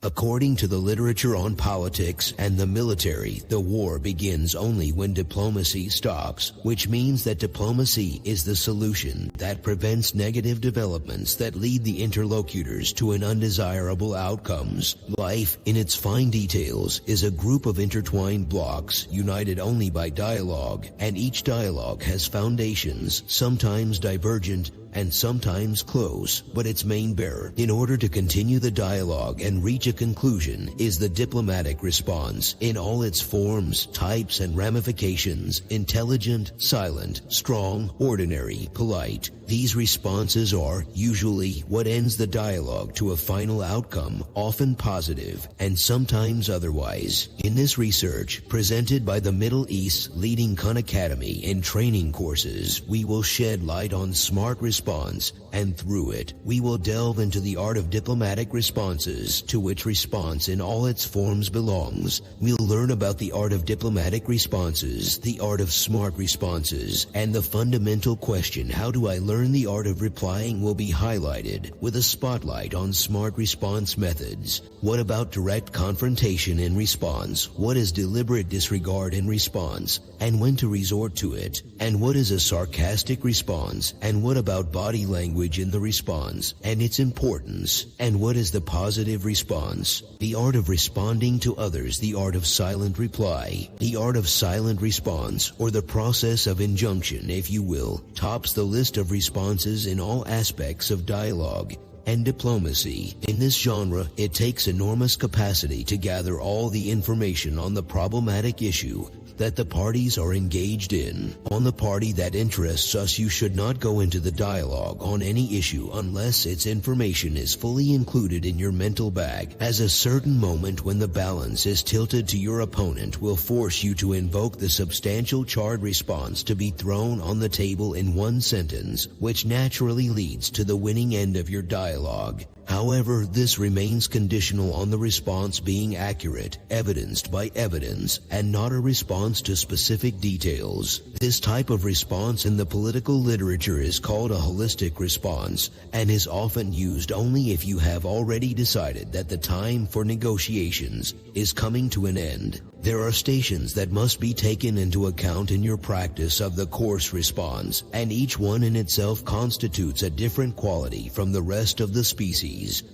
According to the literature on politics and the military, the war begins only when diplomacy stops, which means that diplomacy is the solution that prevents negative developments that lead the interlocutors to an undesirable outcomes. Life, in its fine details, is a group of intertwined blocks united only by dialogue, and each dialogue has foundations, sometimes divergent and sometimes close, but its main bearer, in order to continue the dialogue and reach a conclusion, is the diplomatic response in all its forms, types, and ramifications: intelligent, silent, strong, ordinary, polite. These responses are usually what ends the dialogue to a final outcome, often positive and sometimes otherwise. In this research, presented by the Middle East's leading Khan Academy in training courses, we will shed light on smart response, and through it, we will delve into the art of diplomatic responses, to which response in all its forms belongs. We'll learn about the art of diplomatic responses, the art of smart responses, and the fundamental question, how do I learn the art of replying, will be highlighted, with a spotlight on smart response methods. What about direct confrontation in response? What is deliberate disregard in response, and when to resort to it? And what is a sarcastic response? And what about body language in the response and its importance? And what is the positive response? The art of responding to others, the art of silent reply, the art of silent response, or the process of injunction, if you will, tops the list of responses in all aspects of dialogue and diplomacy. In this genre, it takes enormous capacity to gather all the information on the problematic issue that the parties are engaged in. On the party that interests us, you should not go into the dialogue on any issue unless its information is fully included in your mental bag, as a certain moment when the balance is tilted to your opponent will force you to invoke the substantial charged response to be thrown on the table in one sentence, which naturally leads to the winning end of your dialogue. However, this remains conditional on the response being accurate, evidenced by evidence, and not a response to specific details. This type of response in the political literature is called a holistic response, and is often used only if you have already decided that the time for negotiations is coming to an end. There are stations that must be taken into account in your practice of the course response, and each one in itself constitutes a different quality from the rest of the species.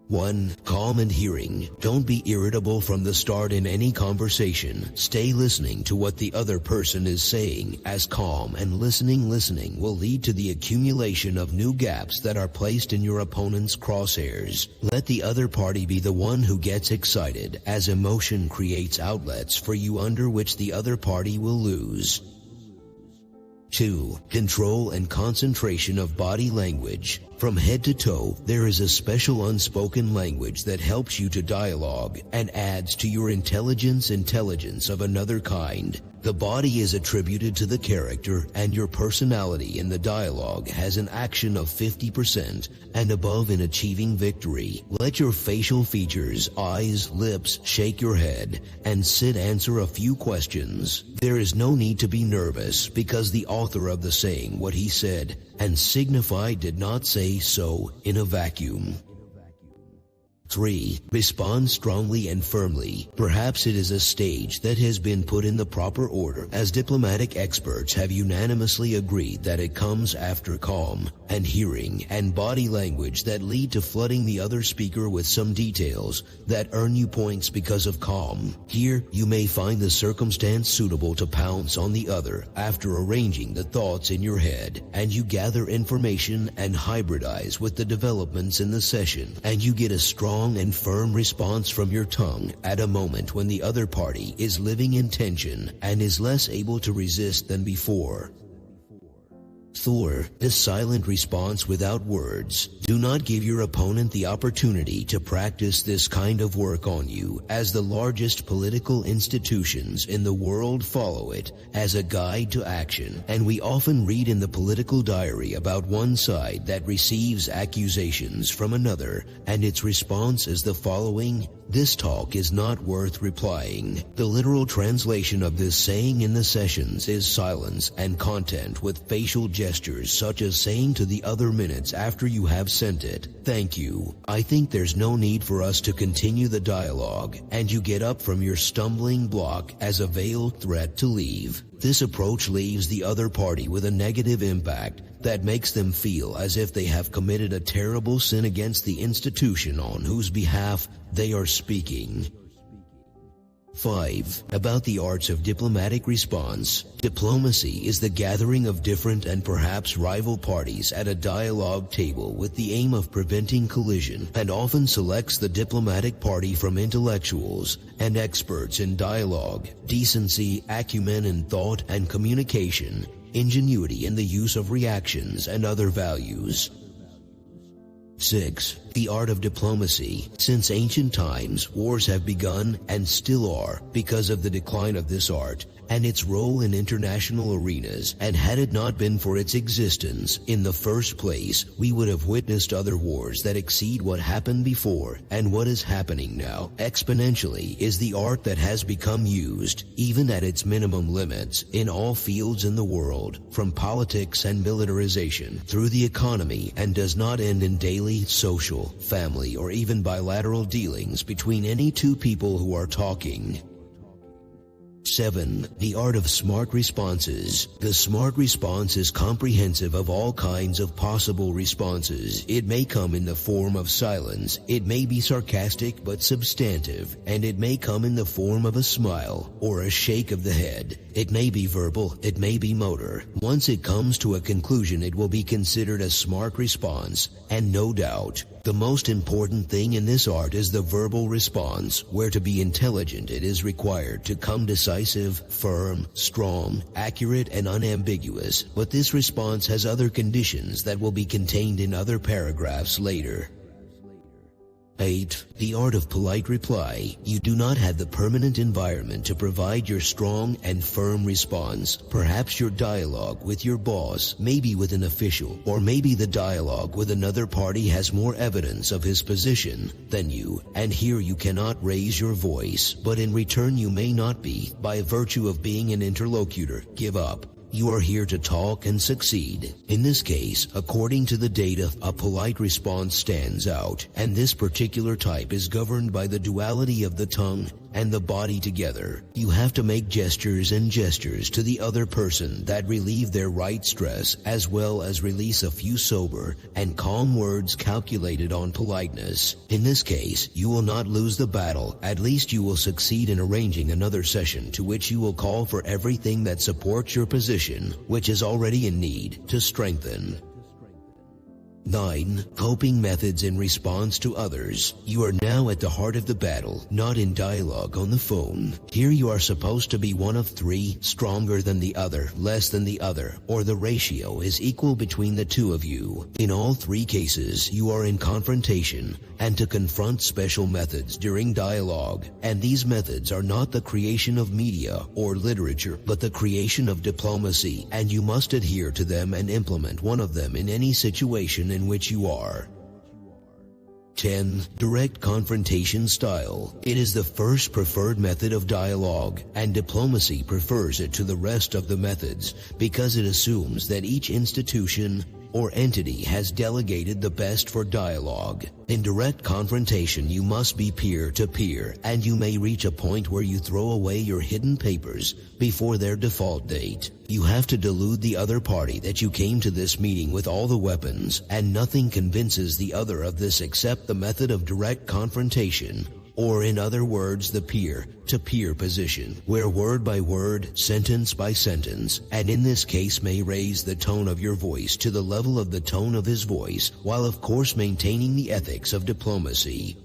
1. Calm and hearing. Don't be irritable from the start in any conversation. Stay listening to what the other person is saying, as calm and listening will lead to the accumulation of new gaps that are placed in your opponent's crosshairs. Let the other party be the one who gets excited, as emotion creates outlets for you under which the other party will lose. 2. Control and concentration of body language. From head to toe, there is a special unspoken language that helps you to dialogue and adds to your intelligence of another kind. The body is attributed to the character, and your personality in the dialogue has an action of 50% and above in achieving victory. Let your facial features, eyes, lips, shake your head, and sit answer a few questions. There is no need to be nervous, because the author of the saying what he said and signified did not say so in a vacuum. 3. Respond strongly and firmly. Perhaps it is a stage that has been put in the proper order, as diplomatic experts have unanimously agreed that it comes after calm and hearing and body language that lead to flooding the other speaker with some details that earn you points because of calm. Here, you may find the circumstance suitable to pounce on the other after arranging the thoughts in your head, and you gather information and hybridize with the developments in the session, and you get a strong and firm response from your tongue at a moment when the other party is living in tension and is less able to resist than before. 4. The silent response without words. Do not give your opponent the opportunity to practice this kind of work on you, as the largest political institutions in the world follow it as a guide to action, and we often read in the political diary about one side that receives accusations from another, and its response is the following: "This talk is not worth replying." The literal translation of this saying in the sessions is silence and content with facial gestures gestures such as saying to the other minutes after you have sent it, "Thank you. I think there's no need for us to continue the dialogue," and you get up from your stumbling block as a veiled threat to leave. This approach leaves the other party with a negative impact that makes them feel as if they have committed a terrible sin against the institution on whose behalf they are speaking. 5. About the arts of diplomatic response. Diplomacy is the gathering of different and perhaps rival parties at a dialogue table with the aim of preventing collision, and often selects the diplomatic party from intellectuals and experts in dialogue, decency, acumen in thought and communication, ingenuity in the use of reactions, and other values. 6. The art of diplomacy. Since ancient times, wars have begun and still are because of the decline of this art and its role in international arenas, and had it not been for its existence in the first place, we would have witnessed other wars that exceed what happened before, and what is happening now exponentially is the art that has become used, even at its minimum limits, in all fields in the world, from politics and militarization through the economy, and does not end in daily, social, family, or even bilateral dealings between any two people who are talking. 7. The art of smart responses. The smart response is comprehensive of all kinds of possible responses. It may come in the form of silence, it may be sarcastic but substantive, and it may come in the form of a smile or a shake of the head. It may be verbal, it may be motor. Once it comes to a conclusion, it will be considered a smart response, and no doubt, the most important thing in this art is the verbal response, where to be intelligent it is required to come decisive, firm, strong, accurate, and unambiguous. But this response has other conditions that will be contained in other paragraphs later. 8. The art of polite reply. You do not have the permanent environment to provide your strong and firm response. Perhaps your dialogue with your boss, maybe with an official, or maybe the dialogue with another party has more evidence of his position than you, and here you cannot raise your voice, but in return you may not be, by virtue of being an interlocutor, give up. You are here to talk and succeed. In this case, according to the data, a polite response stands out, and this particular type is governed by the duality of the tongue and the body together. You have to make gestures and gestures to the other person that relieve their right stress, as well as release a few sober and calm words calculated on politeness. In this case, you will not lose the battle. At least you will succeed in arranging another session to which you will call for everything that supports your position, which is already in need, to strengthen. 9. Coping methods in response to others. You are now at the heart of the battle, not in dialogue on the phone. Here you are supposed to be one of three, stronger than the other, less than the other, or the ratio is equal between the two of you. In all three cases, you are in confrontation, and to confront special methods during dialogue. And these methods are not the creation of media or literature, but the creation of diplomacy, and you must adhere to them and implement one of them in any situation in which you are. 10. Direct confrontation style. It is the first preferred method of dialogue, and diplomacy prefers it to the rest of the methods because it assumes that each institution or entity has delegated the best for dialogue. In direct confrontation, you must be peer to peer, and you may reach a point where you throw away your hidden papers before their default date. You have to delude the other party that you came to this meeting with all the weapons, and nothing convinces the other of this except the method of direct confrontation, or in other words, the peer-to-peer position, where word by word, sentence by sentence, and in this case may raise the tone of your voice to the level of the tone of his voice, while of course maintaining the ethics of diplomacy.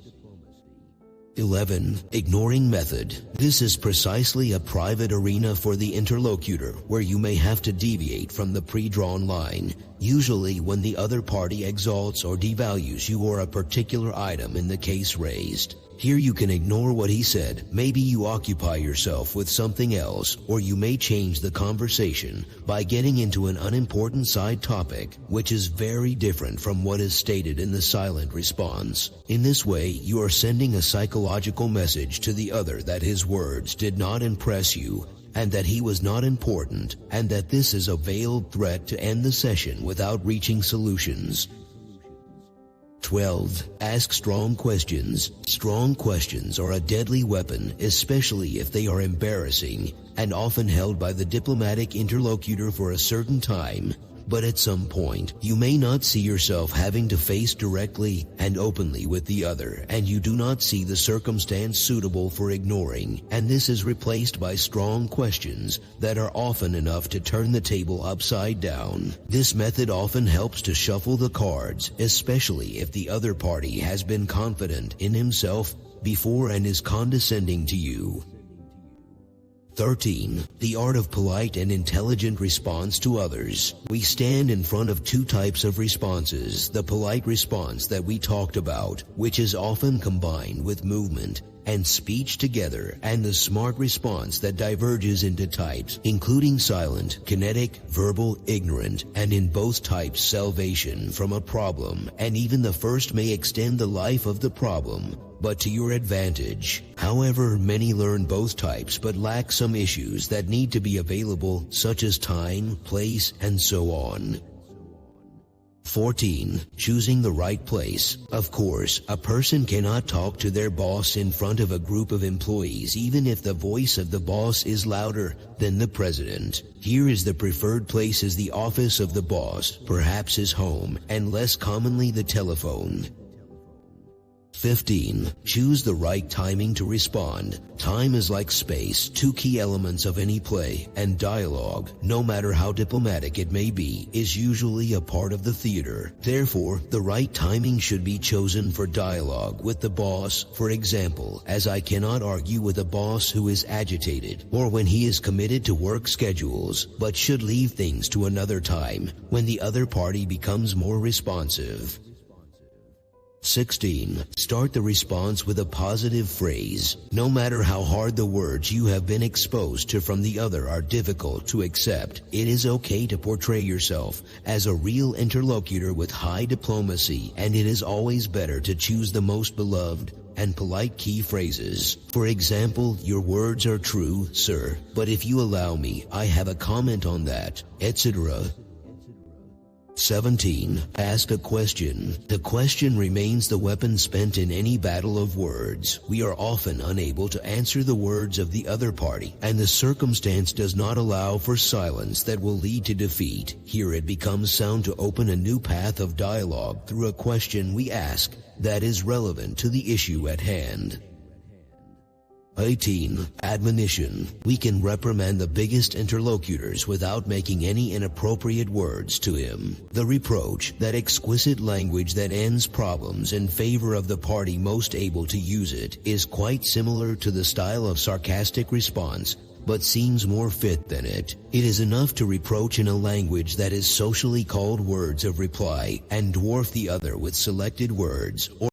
11. Ignoring method. This is precisely a private arena for the interlocutor, where you may have to deviate from the pre-drawn line, usually when the other party exalts or devalues you or a particular item in the case raised. Here you can ignore what he said. Maybe you occupy yourself with something else, or you may change the conversation by getting into an unimportant side topic, which is very different from what is stated in the silent response. In this way, you are sending a psychological message to the other that his words did not impress you, and that he was not important, and that this is a veiled threat to end the session without reaching solutions. 12. Ask strong questions. Strong questions are a deadly weapon, especially if they are embarrassing, and often held by the diplomatic interlocutor for a certain time. But at some point, you may not see yourself having to face directly and openly with the other, and you do not see the circumstance suitable for ignoring, and this is replaced by strong questions that are often enough to turn the table upside down. This method often helps to shuffle the cards, especially if the other party has been confident in himself before and is condescending to you. 13. The art of polite and intelligent response to others. We stand in front of two types of responses: the polite response that we talked about, which is often combined with movement and speech together, and the smart response that diverges into types, including silent, kinetic, verbal, ignorant, and in both types salvation from a problem, and even the first may extend the life of the problem, but to your advantage. However, many learn both types but lack some issues that need to be available, such as time, place, and so on. 14. Choosing the right place. Of course, a person cannot talk to their boss in front of a group of employees even if the voice of the boss is louder than the president. Here is the preferred place: is the office of the boss, perhaps his home, and less commonly the telephone. 15. Choose the right timing to respond. Time is like space, two key elements of any play, and dialogue, no matter how diplomatic it may be, is usually a part of the theater. Therefore, the right timing should be chosen for dialogue with the boss, for example, as I cannot argue with a boss who is agitated, or when he is committed to work schedules, but should leave things to another time, when the other party becomes more responsive. 16. Start the response with a positive phrase. No matter how hard the words you have been exposed to from the other are difficult to accept, it is okay to portray yourself as a real interlocutor with high diplomacy, and it is always better to choose the most beloved and polite key phrases. For example, your words are true, sir, but if you allow me, I have a comment on that, etc. 17. Ask a question. The question remains the weapon spent in any battle of words. We are often unable to answer the words of the other party, and the circumstance does not allow for silence that will lead to defeat. Here it becomes sound to open a new path of dialogue through a question we ask that is relevant to the issue at hand. 18. Admonition. We can reprimand the biggest interlocutors without making any inappropriate words to him. The reproach, that exquisite language that ends problems in favor of the party most able to use it, is quite similar to the style of sarcastic response, but seems more fit than it. It is enough to reproach in a language that is socially called words of reply, and dwarf the other with selected words, or